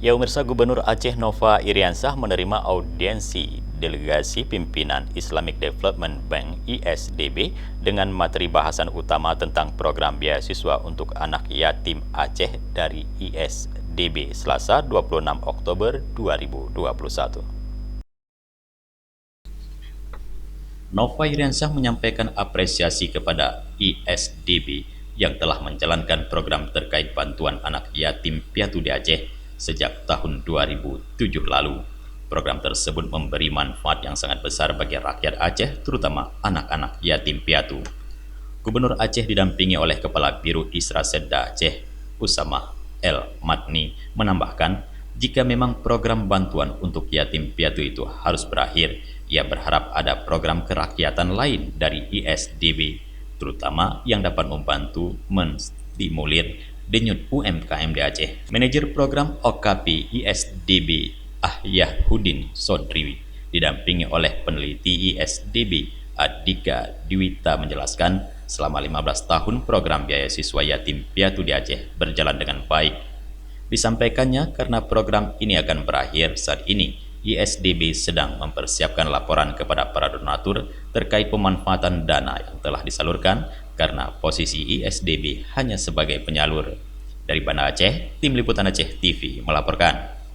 Ya, pemirsa, Gubernur Aceh Nova Iriansah menerima audiensi delegasi pimpinan Islamic Development Bank (ISDB) dengan materi bahasan utama tentang program beasiswa untuk anak yatim Aceh dari ISDB Selasa 26 Oktober 2021. Nova Iriansah menyampaikan apresiasi kepada ISDB yang telah menjalankan program terkait bantuan anak yatim piatu di Aceh sejak tahun 2007 lalu. Program tersebut memberi manfaat yang sangat besar bagi rakyat Aceh, terutama anak-anak yatim piatu. Gubernur Aceh didampingi oleh Kepala Biro Isra Sedda Aceh, Usama El Matni, menambahkan, jika memang program bantuan untuk yatim piatu itu harus berakhir, ia berharap ada program kerakyatan lain dari ISDB, terutama yang dapat membantu menstimulir denyut UMKM di Aceh. Manajer program OKP ISDB Ahyahudin Sodri didampingi oleh peneliti ISDB Adika Dwita menjelaskan, selama 15 tahun program beasiswa yatim piatu di Aceh berjalan dengan baik. Disampaikannya karena program ini akan berakhir saat ini, ISDB sedang mempersiapkan laporan kepada para donatur terkait pemanfaatan dana yang telah disalurkan karena posisi ISDB hanya sebagai penyalur. Dari Banda Aceh, Tim Liputan Aceh TV melaporkan.